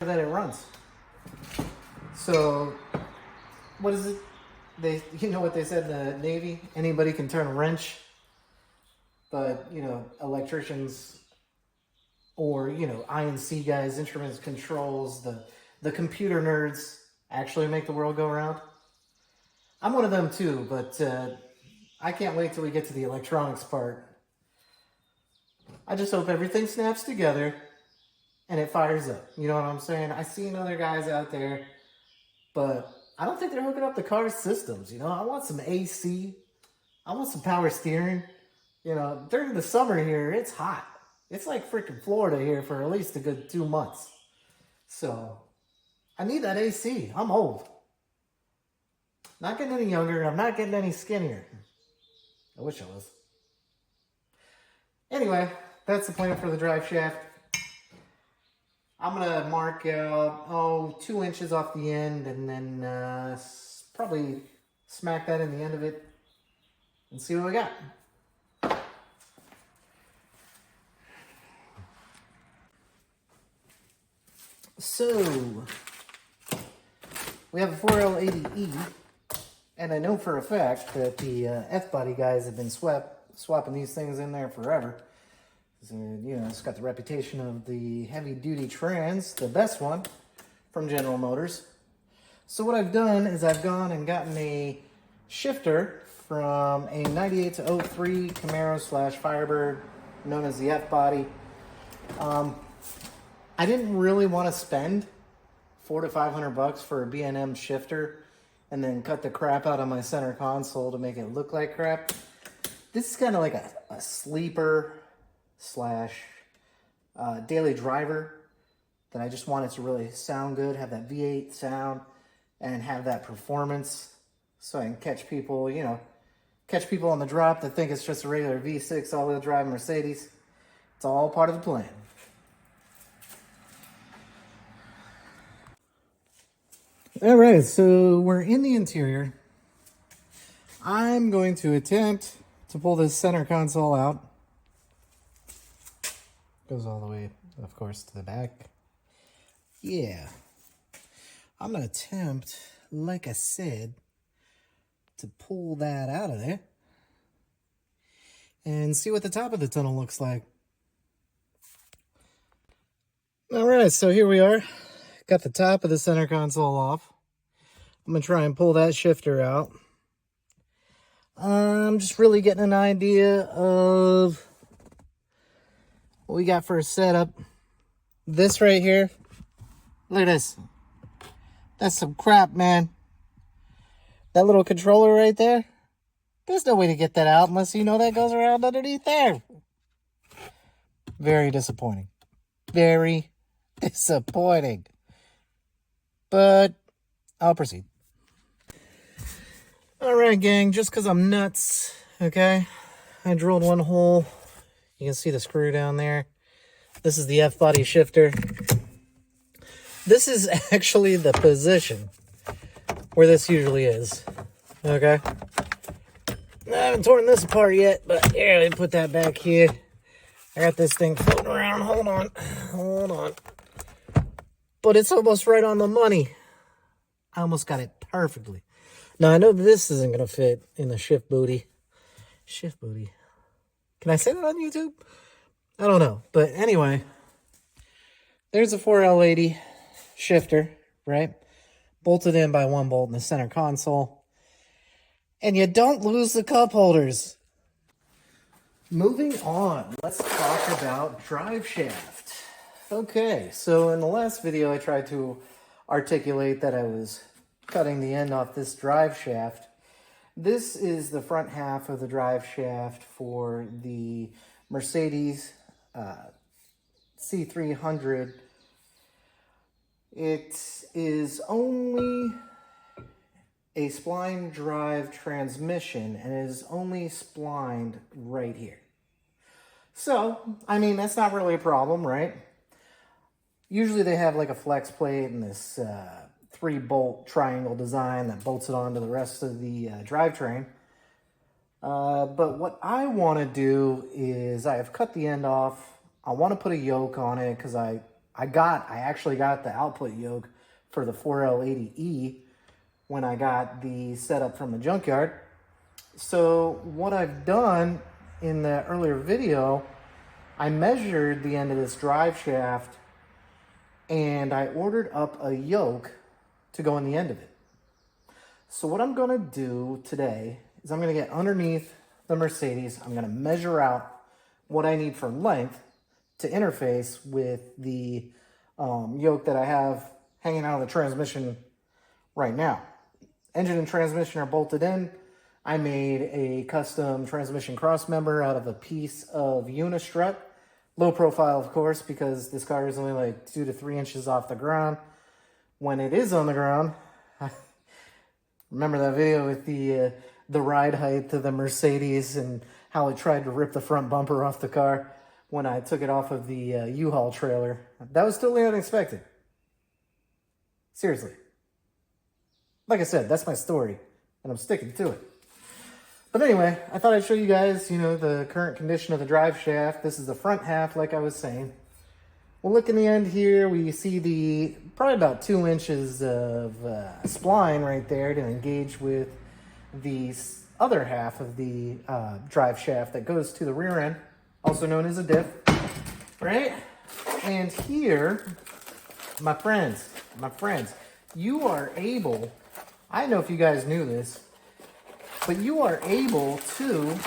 that it runs. So, what is it? You know what they said in the Navy? Anybody can turn a wrench, but, you know, electricians or, you know, INC guys, instruments, controls, the computer nerds actually make the world go round. I'm one of them too, but I can't wait till we get to the electronics part. I just hope everything snaps together and it fires up. You know what I'm saying? I've seen other guys out there, but I don't think they're hooking up the car systems. You know, I want some AC. I want some power steering. You know, during the summer here, it's hot. It's like freaking Florida here for at least a good 2 months. So, I need that AC. I'm old. Not getting any younger. I'm not getting any skinnier. I wish I was. Anyway, that's the plan for the drive shaft. I'm going to mark out, 2 inches off the end and then probably smack that in the end of it and see what we got. So, we have a 4L80E, and I know for a fact that the F-body guys have been swapping these things in there forever. So, you know, it's got the reputation of the heavy-duty trans, the best one from General Motors. So what I've done is I've gone and gotten a shifter from a 98 to 03 Camaro / Firebird, known as the F-body. I didn't really want to spend $400 to $500 for a B&M shifter and then cut the crap out of my center console to make it look like crap. This is kind of like a sleeper / daily driver that I just wanted to really sound good, have that V8 sound, and have that performance so I can catch people, you know, catch people on the drop that think it's just a regular V6 all-wheel drive Mercedes. It's all part of the plan. All right, so we're in the interior. I'm going to attempt to pull this center console out. Goes all the way, of course, to the back. Yeah. I'm going to attempt, like I said, to pull that out of there and see what the top of the tunnel looks like. All right, so here we are. Got the top of the center console off. I'm going to try and pull that shifter out. I'm just really getting an idea of what we got for a setup. This right here. Look at this. That's some crap, man. That little controller right there. There's no way to get that out unless you know that goes around underneath there. Very disappointing. Very disappointing. But I'll proceed. Alright, gang, just because I'm nuts, okay? I drilled one hole. You can see the screw down there. This is the F-body shifter. This is actually the position where this usually is, okay? I haven't torn this apart yet, but here, let me put that back here. I got this thing floating around. Hold on. But it's almost right on the money. I almost got it perfectly. Now, I know this isn't going to fit in the shift booty. Shift booty. Can I say that on YouTube? I don't know. But anyway, there's a 4L80 shifter, right? Bolted in by one bolt in the center console. And you don't lose the cup holders. Moving on, let's talk about Driveshaft. Okay, so in the last video, I tried to articulate that I was cutting the end off this drive shaft. This is the front half of the drive shaft for the Mercedes C300. It is only a spline drive transmission and it is only splined right here. So, I mean, that's not really a problem, right? Usually they have like a flex plate and this 3-bolt triangle design that bolts it onto the rest of the drivetrain. But what I want to do is I have cut the end off. I want to put a yoke on it because I I actually got the output yoke for the 4L80E when I got the setup from the junkyard. So what I've done in the earlier video, I measured the end of this drive shaft and I ordered up a yoke to go in the end of it. So what I'm going to do today is I'm going to get underneath the Mercedes. I'm going to measure out what I need for length to interface with the yoke that I have hanging out of the transmission right now. Engine and transmission are bolted in. I made a custom transmission cross member out of a piece of unistrut. Low profile, of course, because this car is only like 2 to 3 inches off the ground. When it is on the ground, remember that video with the ride height to the Mercedes and how it tried to rip the front bumper off the car when I took it off of the U-Haul trailer. That was totally unexpected. Seriously. Like I said, that's my story, and I'm sticking to it. But anyway, I thought I'd show you guys, the current condition of the drive shaft. This is the front half, like I was saying. We'll look in the end here. We see probably about 2 inches of spline right there to engage with the other half of the drive shaft that goes to the rear end, also known as a diff, right? And here, my friends, you are able, I don't know if you guys knew this, but you are able to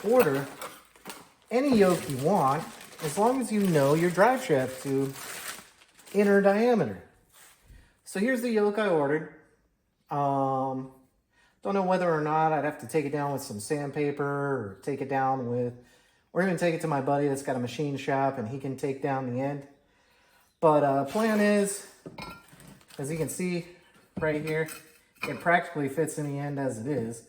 order any yoke you want as long as you know your drive shaft tube inner diameter. So here's the yoke I ordered. Don't know whether or not I'd have to take it down with some sandpaper or take it down with, or even take it to my buddy that's got a machine shop and he can take down the end. But plan is, as you can see right here, it practically fits in the end as it is.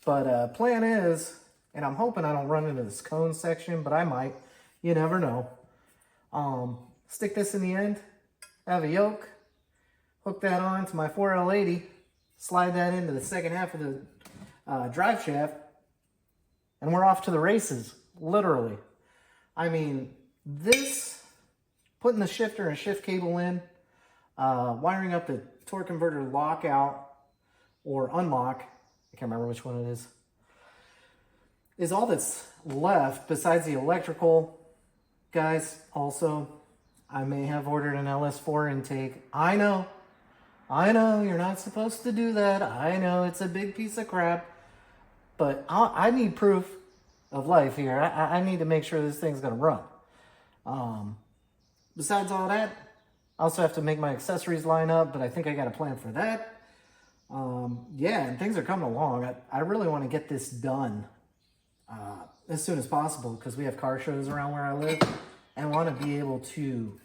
But plan is, and I'm hoping I don't run into this cone section, but I might. You never know. Stick this in the end, have a yoke, hook that on to my 4L80, slide that into the second half of the drive shaft, and we're off to the races, literally. I mean, putting the shifter and shift cable in, wiring up the torque converter lockout or unlock, I can't remember which one it is all that's left besides the electrical. Guys, also, I may have ordered an LS4 intake. I know, you're not supposed to do that. I know, it's a big piece of crap. But I need proof of life here. I need to make sure this thing's going to run. Besides all that, I also have to make my accessories line up, but I think I got a plan for that. Yeah, and things are coming along. I really want to get this done as soon as possible because we have car shows around where I live and want to be able to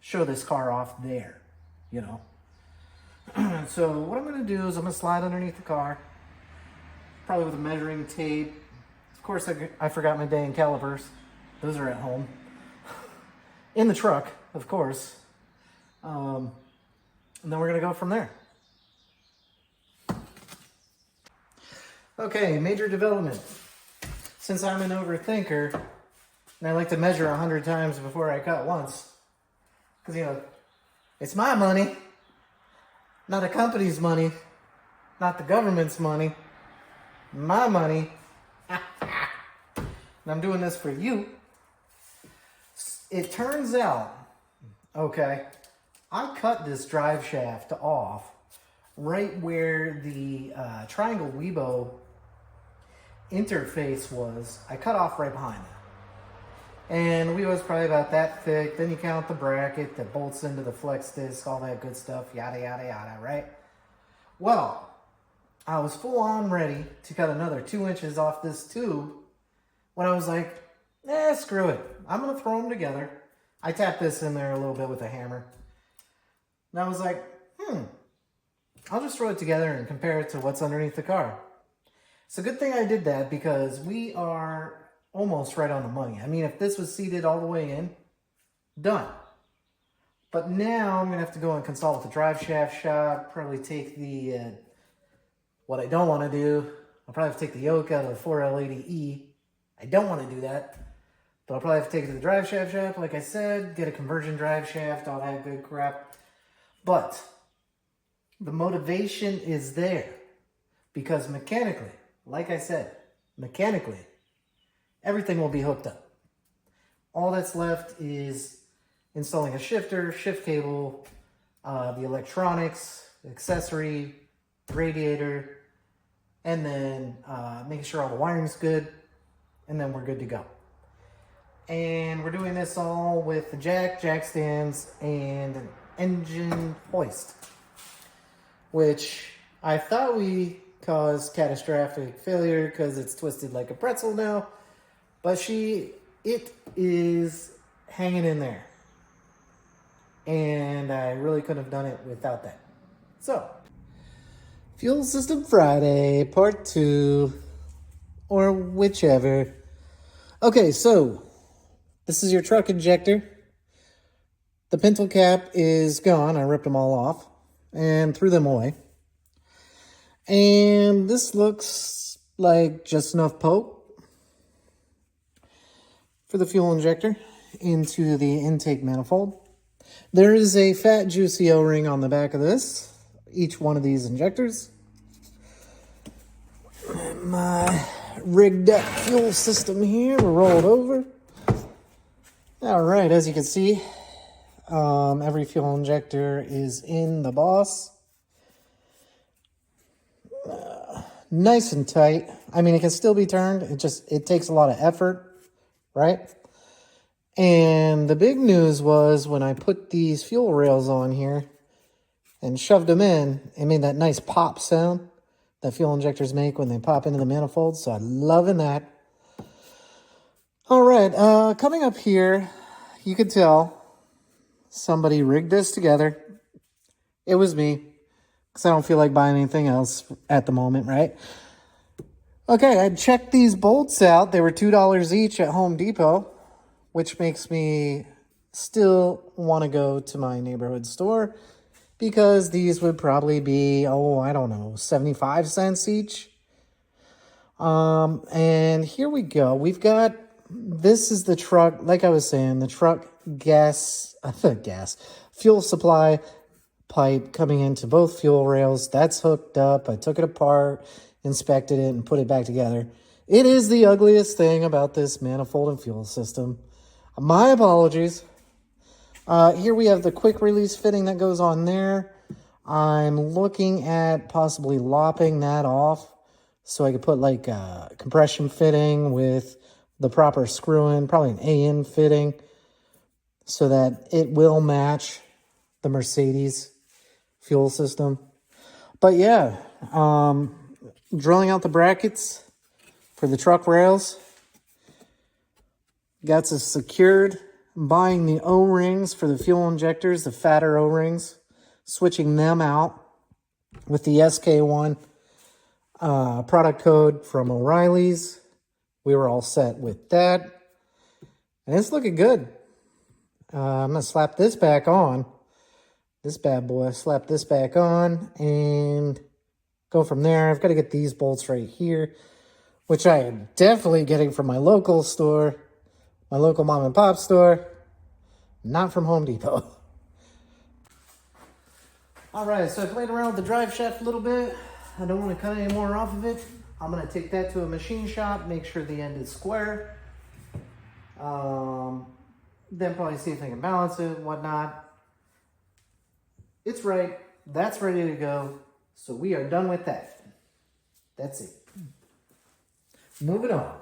show this car off there, So what I'm going to do is I'm going to slide underneath the car, probably with a measuring tape. Of course, I forgot my dang calipers. Those are at home. In the truck, of course. And then we're going to go from there. Okay, major development. Since I'm an overthinker, and I like to measure 100 times before I cut once, because, it's my money, not a company's money, not the government's money, my money, and I'm doing this for you. It turns out, okay, I cut this drive shaft off right where the triangle Weibo interface was. I cut off right behind it. And the Weibo's probably about that thick. Then you count the bracket that bolts into the flex disc, all that good stuff, yada, yada, yada, right? Well, I was full on ready to cut another 2 inches off this tube when I was like, screw it. I'm going to throw them together. I tapped this in there a little bit with a hammer. And I was like, I'll just throw it together and compare it to what's underneath the car. It's a good thing I did that because we are almost right on the money. I mean, if this was seated all the way in, done. But now I'm going to have to go and consult with the drive shaft shop, probably take what I don't want to do, I'll probably have to take the yoke out of the 4L80E. I don't want to do that. But I'll probably have to take it to the Driveshaft shop, like I said, get a conversion drive shaft, all that good crap. But the motivation is there because mechanically, like I said, mechanically, everything will be hooked up. All that's left is installing a shifter, shift cable, the electronics, accessory, radiator, and then making sure all the wiring's good, and then we're good to go. And we're doing this all with the jack stands, and an engine hoist, which I thought we caused catastrophic failure because it's twisted like a pretzel now, but it is hanging in there. And I really couldn't have done it without that. So, Fuel System Friday, part 2, or whichever. Okay, so this is your truck injector. The pintle cap is gone. I ripped them all off and threw them away. And this looks like just enough poke for the fuel injector into the intake manifold. There is a fat, juicy O-ring on the back of this, each one of these injectors. My rigged up fuel system here rolled over. All right, as you can see, every fuel injector is in the boss. Nice and tight. I mean, it can still be turned. It takes a lot of effort, right? And the big news was when I put these fuel rails on here and shoved them in, it made that nice pop sound that fuel injectors make when they pop into the manifold. So I'm loving that. All right, coming up here, you can tell somebody rigged this together. It was me, because I don't feel like buying anything else at the moment, right? Okay, I checked these bolts out. They were $2 each at Home Depot, which makes me still want to go to my neighborhood store because these would probably be, I don't know, 75 cents each. And here we go. This is the truck, like I was saying, the truck fuel supply pipe coming into both fuel rails. That's hooked up. I took it apart, inspected it, and put it back together. It is the ugliest thing about this manifold and fuel system. My apologies. Here we have the quick release fitting that goes on there. I'm looking at possibly lopping that off so I could put like a compression fitting with the proper screw in, probably an AN fitting, so that it will match the Mercedes fuel system. But yeah, drilling out the brackets for the truck rails. Got us secured. Buying the O-rings for the fuel injectors, the fatter O-rings. Switching them out with the SK1 product code from O'Reilly's. We were all set with that. And it's looking good. I'm going to slap this back on. This bad boy. Slap this back on and go from there. I've got to get these bolts right here, which I am definitely getting from my local store. My local mom and pop store, not from Home Depot. All right, so I played around with the drive shaft a little bit. I don't want to cut any more off of it. I'm going to take that to a machine shop, make sure the end is square. Then probably see if I can balance it and whatnot. It's right. That's ready to go. So we are done with that. That's it. Moving on.